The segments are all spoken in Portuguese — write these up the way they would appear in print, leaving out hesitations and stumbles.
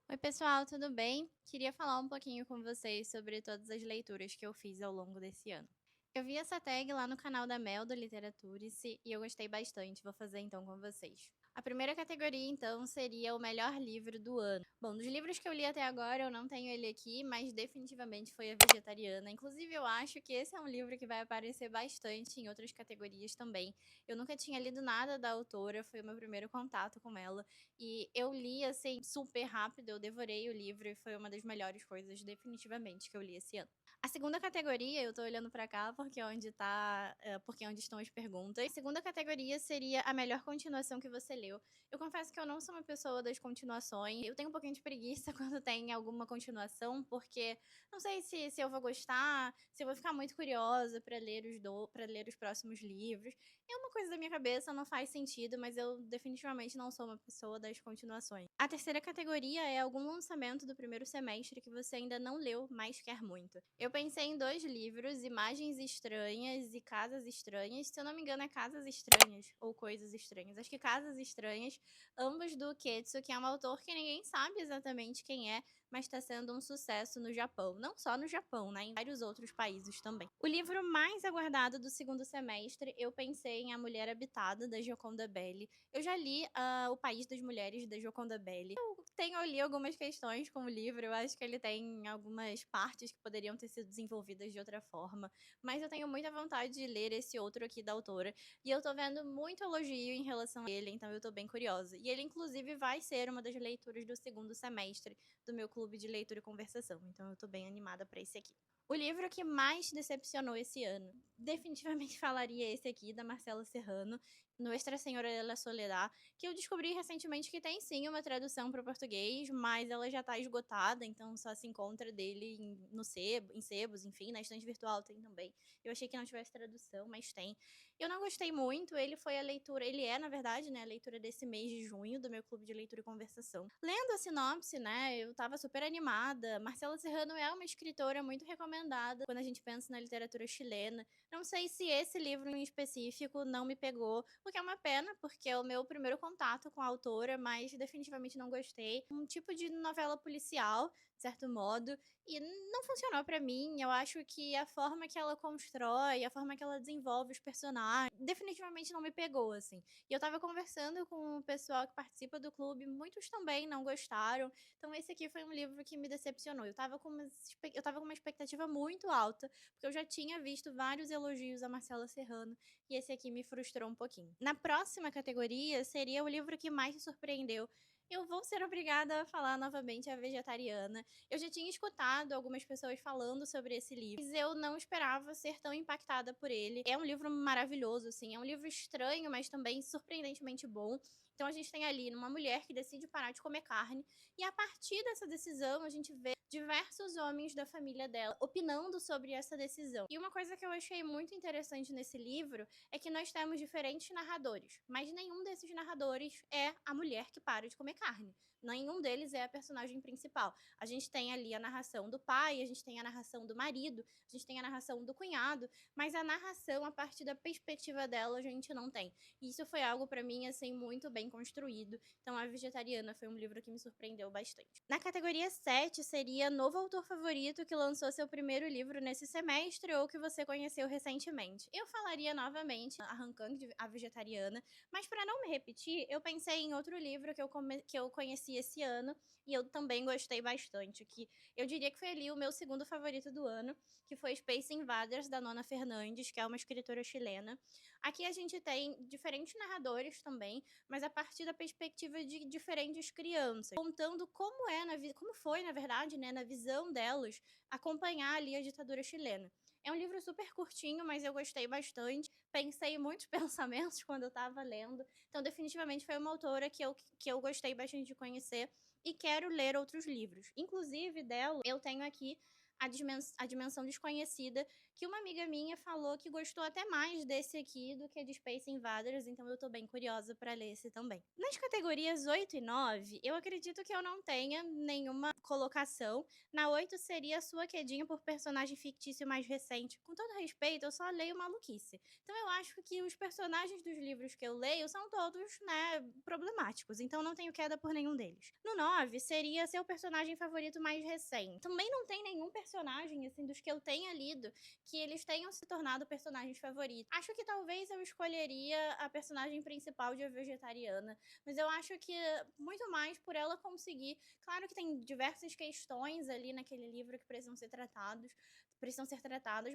Oi, pessoal, tudo bem? Queria falar um pouquinho com vocês sobre todas as leituras que eu fiz ao longo desse ano. Eu vi essa tag lá no canal da Mel do Literaturice e eu gostei bastante, vou fazer então com vocês. A primeira categoria, então, seria o melhor livro do ano. Bom, dos livros que eu li até agora, eu não tenho ele aqui, mas definitivamente foi A Vegetariana. Inclusive, eu acho que esse é um livro que vai aparecer bastante em outras categorias também. Eu nunca tinha lido nada da autora, foi o meu primeiro contato com ela. E eu li, assim, super rápido, eu devorei o livro e foi uma das melhores coisas, definitivamente, que eu li esse ano. A segunda categoria, eu tô olhando pra cá porque é onde estão as perguntas. A segunda categoria seria a melhor continuação que você leu. Eu confesso que eu não sou uma pessoa das continuações. Eu tenho um pouquinho de preguiça quando tem alguma continuação, porque não sei se eu vou gostar, se eu vou ficar muito curiosa para ler os próximos livros. É uma coisa da minha cabeça, não faz sentido, mas eu definitivamente não sou uma pessoa das continuações. A terceira categoria é algum lançamento do primeiro semestre que você ainda não leu, mas quer muito. Eu pensei em dois livros, Imagens Estranhas e Casas Estranhas. Se eu não me engano, é Casas Estranhas ou Coisas Estranhas. Acho que Casas Estranhas, ambos do Ketsu, que é um autor que ninguém sabe exatamente quem é, mas está sendo um sucesso no Japão. Não só no Japão, né? Em vários outros países também. O livro mais aguardado do segundo semestre, eu pensei em A Mulher Habitada, da Gioconda Belli. Eu já li O País das Mulheres, da Gioconda Belli. Eu tenho ali algumas questões com o livro, eu acho que ele tem algumas partes que poderiam ter sido desenvolvidas de outra forma, mas eu tenho muita vontade de ler esse outro aqui da autora, e eu tô vendo muito elogio em relação a ele, então eu tô bem curiosa. E ele, inclusive, vai ser uma das leituras do segundo semestre do meu clube de leitura e conversação, então eu tô bem animada para esse aqui. O livro que mais decepcionou esse ano, definitivamente falaria esse aqui, da Marcela Serrano, Nuestra Senhora de la Soledad, que eu descobri recentemente que tem sim uma tradução para o português, mas ela já está esgotada, então só se encontra dele em sebos, enfim, na estante virtual tem também. Eu achei que não tivesse tradução, mas tem. Eu não gostei muito, ele é, na verdade, né, a leitura desse mês de junho do meu clube de leitura e conversação. Lendo a sinopse, né, eu tava super animada. Marcela Serrano é uma escritora muito recomendada quando a gente pensa na literatura chilena. Não sei se esse livro em específico não me pegou, o que é uma pena, porque é o meu primeiro contato com a autora, mas definitivamente não gostei. Um tipo de novela policial, de certo modo, e não funcionou pra mim. Eu acho que a forma que ela constrói, a forma que ela desenvolve os personagens, definitivamente não me pegou, assim. E eu tava conversando com o pessoal que participa do clube, muitos também não gostaram. Então esse aqui foi um livro que me decepcionou. Eu tava com uma expectativa muito alta, porque eu já tinha visto vários elogios a Marcela Serrano, e esse aqui me frustrou um pouquinho. Na próxima categoria seria o livro que mais me surpreendeu. Eu vou ser obrigada a falar novamente A Vegetariana. Eu já tinha escutado algumas pessoas falando sobre esse livro, mas eu não esperava ser tão impactada por ele. É um livro maravilhoso, assim, é um livro estranho, mas também surpreendentemente bom. Então a gente tem ali uma mulher que decide parar de comer carne, e a partir dessa decisão a gente vê diversos homens da família dela opinando sobre essa decisão. E uma coisa que eu achei muito interessante nesse livro é que nós temos diferentes narradores, mas nenhum desses narradores é a mulher que para de comer carne. Nenhum deles é a personagem principal. A gente tem ali a narração do pai, a gente tem a narração do marido, a gente tem a narração do cunhado, mas a narração a partir da perspectiva dela a gente não tem. E isso foi algo para mim assim muito bem construído. Então A Vegetariana foi um livro que me surpreendeu bastante. Na categoria 7 seria novo autor favorito que lançou seu primeiro livro nesse semestre ou que você conheceu recentemente. Eu falaria novamente a Han Kang de A Vegetariana, mas para não me repetir, eu pensei em outro livro que eu conheci esse ano e eu também gostei bastante, que eu diria que foi ali o meu segundo favorito do ano, que foi Space Invaders, da Nona Fernandes, que é uma escritora chilena. Aqui a gente tem diferentes narradores também, mas a partir da perspectiva de diferentes crianças, contando como foi, na verdade, né, na visão delas, acompanhar ali a ditadura chilena. É um livro super curtinho, mas eu gostei bastante. Pensei em muitos pensamentos quando eu estava lendo. Então, definitivamente foi uma autora que eu gostei bastante de conhecer e quero ler outros livros. Inclusive, dela, eu tenho aqui A Dimensão Desconhecida, que uma amiga minha falou que gostou até mais desse aqui do que de Space Invaders, então eu tô bem curiosa pra ler esse também. Nas categorias 8 e 9, eu acredito que eu não tenha nenhuma colocação. Na 8 seria a Sua Quedinha por personagem fictício mais recente. Com todo respeito, eu só leio maluquice. Então eu acho que os personagens dos livros que eu leio são todos, né, problemáticos, então não tenho queda por nenhum deles. No 9 seria seu personagem favorito mais recente. Também não tem nenhum personagem, assim, dos que eu tenha lido, que eles tenham se tornado personagens favoritos. Acho que talvez eu escolheria a personagem principal de A Vegetariana, mas eu acho que muito mais por ela conseguir. Claro que tem diversas questões ali naquele livro que precisam ser tratadas,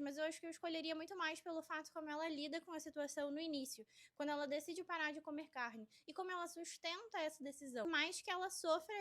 mas eu acho que eu escolheria muito mais pelo fato como ela lida com a situação no início, quando ela decide parar de comer carne, e como ela sustenta essa decisão, por mais que ela sofra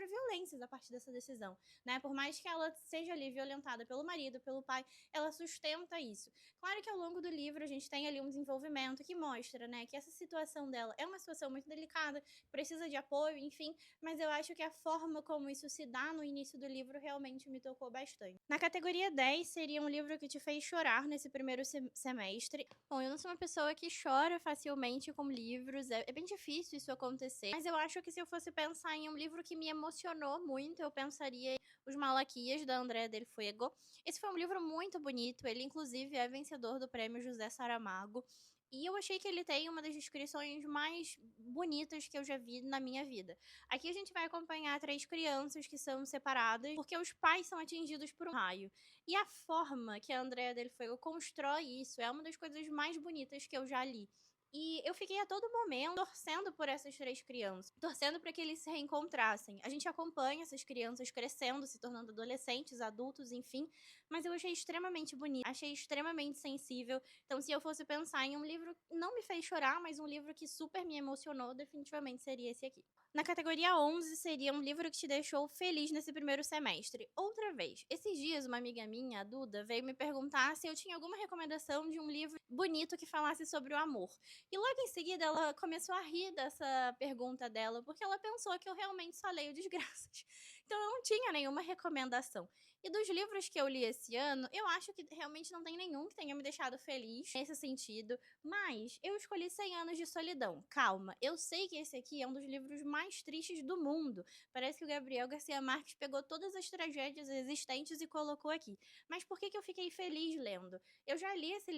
violências a partir dessa decisão, né? Por mais que ela seja ali violentada pelo marido, pelo pai, ela sustenta isso. Claro que ao longo do livro a gente tem ali um desenvolvimento que mostra, né, que essa situação dela é uma situação muito delicada, precisa de apoio, enfim, mas eu acho que a forma como isso se dá no início do livro realmente me tocou bastante. Na categoria 10 seria um livro que te fez chorar nesse primeiro semestre. Bom, eu não sou uma pessoa que chora facilmente com livros, é bem difícil isso acontecer, mas eu acho que se eu fosse pensar em um livro que me emocionou muito, eu pensaria em Os Malaquias, da Andrea Del Fuego. Esse foi um livro muito bonito, ele inclusive é vencedor do prêmio José Saramago, e eu achei que ele tem uma das descrições mais bonitas que eu já vi na minha vida. Aqui a gente vai acompanhar 3 crianças que são separadas porque os pais são atingidos por um raio. E a forma que a Andrea Del Fuego constrói isso é uma das coisas mais bonitas que eu já li. E eu fiquei a todo momento torcendo por essas 3 crianças, torcendo para que eles se reencontrassem. A gente acompanha essas crianças crescendo, se tornando adolescentes, adultos, enfim, mas eu achei extremamente bonito, achei extremamente sensível. Então, se eu fosse pensar em um livro que não me fez chorar, mas um livro que super me emocionou, definitivamente seria esse aqui. Na categoria 11 seria um livro que te deixou feliz nesse primeiro semestre. Outra vez, esses dias uma amiga minha, a Duda, veio me perguntar se eu tinha alguma recomendação de um livro bonito que falasse sobre o amor. E logo em seguida ela começou a rir dessa pergunta dela, porque ela pensou que eu realmente só leio desgraças. Então eu não tinha nenhuma recomendação. E dos livros que eu li esse ano, eu acho que realmente não tem nenhum que tenha me deixado feliz nesse sentido, mas eu escolhi 100 Anos de Solidão. Calma, eu sei que esse aqui é um dos livros mais tristes do mundo. Parece que o Gabriel Garcia Marques pegou todas as tragédias existentes e colocou aqui. Mas por que eu fiquei feliz lendo? Eu já li esse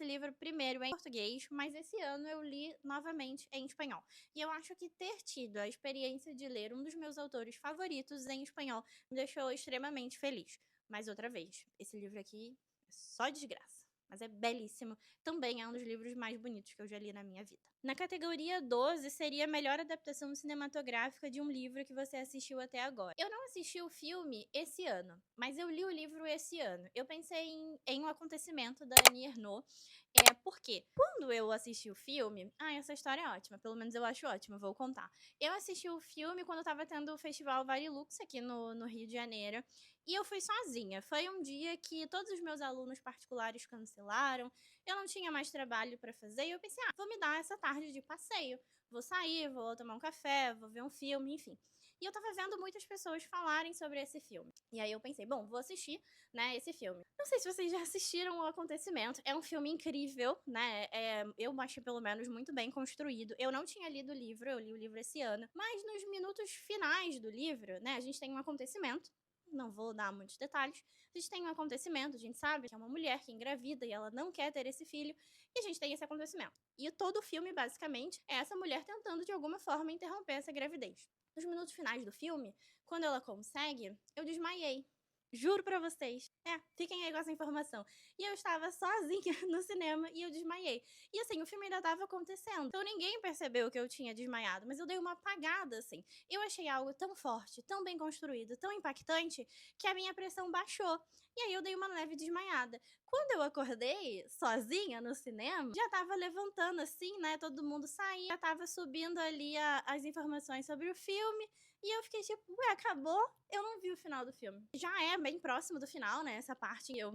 livro primeiro em português, mas esse ano eu li novamente em espanhol. E eu acho que ter tido a experiência de ler um dos meus autores favoritos em espanhol me deixou extremamente feliz. Mais outra vez, esse livro aqui é só desgraça, mas é belíssimo. Também é um dos livros mais bonitos que eu já li na minha vida. Na categoria 12 seria a melhor adaptação cinematográfica de um livro que você assistiu até agora. Eu não assisti o filme esse ano, mas eu li o livro esse ano. Eu pensei em Um Acontecimento, da Annie Ernaux. Por quê? Quando eu assisti o filme... essa história é ótima, pelo menos eu acho ótima, vou contar. Eu assisti o filme quando tava tendo o Festival Varilux aqui no Rio de Janeiro, e eu fui sozinha. Foi um dia que todos os meus alunos particulares cancelaram, eu não tinha mais trabalho pra fazer, e eu pensei, vou me dar essa tarde de passeio. Vou sair, vou tomar um café, vou ver um filme, enfim. E eu tava vendo muitas pessoas falarem sobre esse filme. E aí eu pensei, bom, vou assistir, né, esse filme. Não sei se vocês já assistiram O Acontecimento. É um filme incrível, né? Eu achei pelo menos muito bem construído. Eu não tinha lido o livro, eu li o livro esse ano. Mas nos minutos finais do livro, né, a gente tem um acontecimento. Não vou dar muitos detalhes. A gente tem um acontecimento, a gente sabe que é uma mulher que engravida e ela não quer ter esse filho. E a gente tem esse acontecimento. E todo o filme, basicamente, é essa mulher tentando de alguma forma interromper essa gravidez. Nos minutos finais do filme, quando ela consegue, eu desmaiei. Juro pra vocês. Fiquem aí com essa informação. E eu estava sozinha no cinema e eu desmaiei. E assim, o filme ainda estava acontecendo. Então ninguém percebeu que eu tinha desmaiado, mas eu dei uma apagada, assim. Eu achei algo tão forte, tão bem construído, tão impactante, que a minha pressão baixou. E aí eu dei uma leve desmaiada. Quando eu acordei, sozinha no cinema, já tava levantando assim, né? Todo mundo saía, já tava subindo ali as informações sobre o filme. E eu fiquei tipo, ué, acabou? Eu não vi o final do filme. Já é bem próximo do final, né? Essa parte eu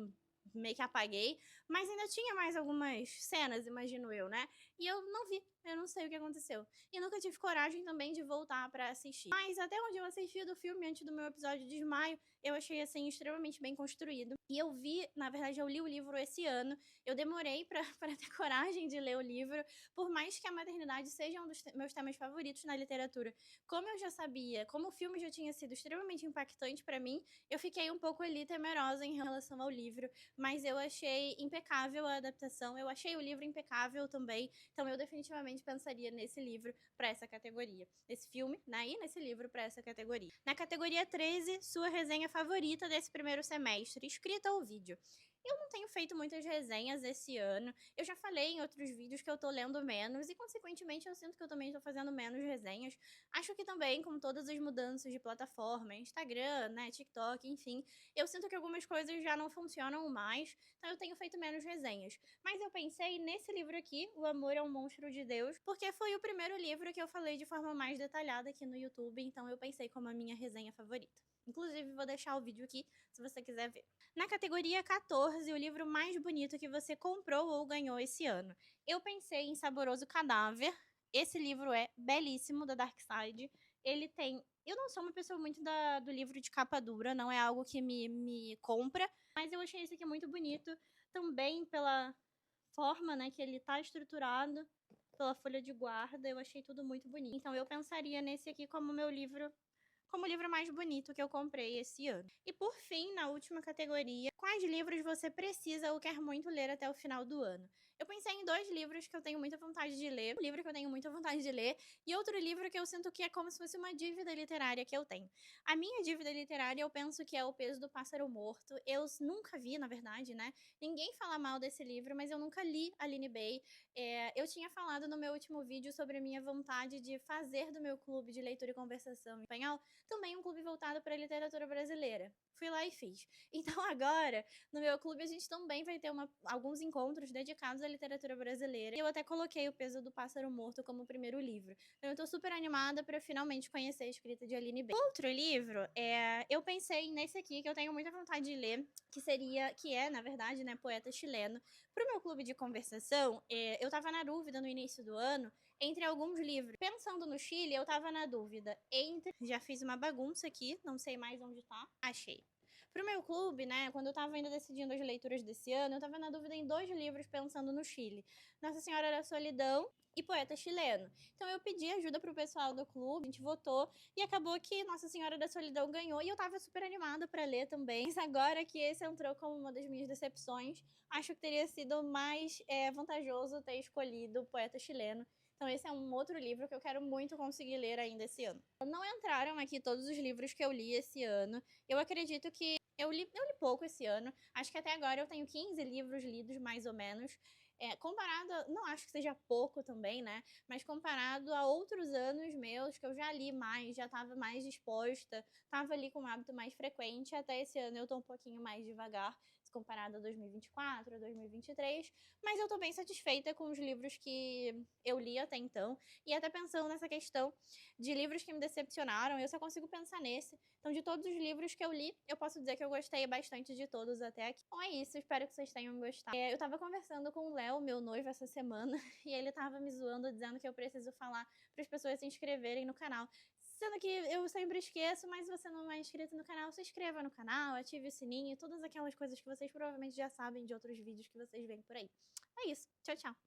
meio que apaguei, mas ainda tinha mais algumas cenas, imagino eu, né? e eu não vi, eu não sei o que aconteceu. E nunca tive coragem também de voltar pra assistir. Mas até onde eu assisti do filme, antes do meu episódio de desmaio, eu achei, assim, extremamente bem construído. E eu vi, na verdade, eu li o livro esse ano, eu demorei pra ter coragem de ler o livro, por mais que a maternidade seja um dos meus temas favoritos na literatura. Como eu já sabia, como o filme já tinha sido extremamente impactante pra mim, eu fiquei um pouco ali temerosa em relação ao livro, mas eu achei impecável a adaptação, eu achei o livro impecável também, então eu definitivamente pensaria nesse livro para essa categoria. Nesse filme, né, e nesse livro para essa categoria. Na categoria 13, sua resenha favorita desse primeiro semestre, escrita ou vídeo. Eu não tenho feito muitas resenhas esse ano. Eu já falei em outros vídeos que eu tô lendo menos e, consequentemente, eu sinto que eu também tô fazendo menos resenhas. Acho que também, com todas as mudanças de plataforma, Instagram, né, TikTok, enfim, eu sinto que algumas coisas já não funcionam mais, então eu tenho feito menos resenhas. Mas eu pensei nesse livro aqui, O Amor é um Monstro de Deus, porque foi o primeiro livro que eu falei de forma mais detalhada aqui no YouTube, então eu pensei como a minha resenha favorita. Inclusive, vou deixar o vídeo aqui se você quiser ver. Na categoria 14, o livro mais bonito que você comprou ou ganhou esse ano. Eu pensei em Saboroso Cadáver. Esse livro é belíssimo, da Dark Side. Ele tem... Eu não sou uma pessoa muito do livro de capa dura, não é algo que me compra, mas eu achei esse aqui muito bonito, também pela forma, né, que ele tá estruturado, pela folha de guarda, eu achei tudo muito bonito. Então eu pensaria nesse aqui como meu livro, como o livro mais bonito que eu comprei esse ano. E por fim, na última categoria, quais livros você precisa ou quer muito ler até o final do ano? Eu pensei em 2 livros que eu tenho muita vontade de ler, um livro que eu tenho muita vontade de ler, e outro livro que eu sinto que é como se fosse uma dívida literária que eu tenho. A minha dívida literária, eu penso que é O Peso do Pássaro Morto. Eu nunca vi, na verdade, né? Ninguém fala mal desse livro, mas eu nunca li Aline Bay. Eu tinha falado no meu último vídeo sobre a minha vontade de fazer do meu clube de leitura e conversação em espanhol também um clube voltado para a literatura brasileira. Fui lá e fiz. Então agora, no meu clube, a gente também vai ter alguns encontros dedicados à literatura brasileira. E eu até coloquei O Peso do Pássaro Morto como primeiro livro. Então eu tô super animada para finalmente conhecer a escrita de Aline Bay. Outro livro, eu pensei nesse aqui, que eu tenho muita vontade de ler, que é, na verdade, né, poeta chileno. Pro meu clube de conversação, eu tava na dúvida no início do ano entre alguns livros. Pensando no Chile, eu tava na dúvida entre... Já fiz uma bagunça aqui, não sei mais onde tá. Achei. Pro meu clube, né, quando eu tava ainda decidindo as leituras desse ano, eu tava na dúvida em 2 livros pensando no Chile. Nossa Senhora da Solidão e Poeta Chileno. Então eu pedi ajuda pro pessoal do clube, a gente votou, e acabou que Nossa Senhora da Solidão ganhou, e eu tava super animada pra ler também. Mas agora que esse entrou como uma das minhas decepções, acho que teria sido mais vantajoso ter escolhido o Poeta Chileno. Então esse é um outro livro que eu quero muito conseguir ler ainda esse ano. Não entraram aqui todos os livros que eu li esse ano. Eu acredito que eu li pouco esse ano. Acho que até agora eu tenho 15 livros lidos, mais ou menos. Comparado, não acho que seja pouco também, né? Mas comparado a outros anos meus, que eu já li mais, já estava mais disposta, estava ali com um hábito mais frequente, até esse ano eu tô um pouquinho mais devagar, se comparado a 2024, a 2023, mas eu tô bem satisfeita com os livros que eu li até então, e até pensando nessa questão de livros que me decepcionaram, eu só consigo pensar nesse. Então, de todos os livros que eu li, eu posso dizer que eu gostei bastante de todos até aqui. Então é isso, espero que vocês tenham gostado. Eu tava conversando com o Léo, meu noivo, essa semana, e ele tava me zoando, dizendo que eu preciso falar para as pessoas se inscreverem no canal. Sendo que eu sempre esqueço, mas se você não é inscrito no canal, se inscreva no canal, ative o sininho, todas aquelas coisas que vocês provavelmente já sabem de outros vídeos que vocês veem por aí. É isso, tchau, tchau!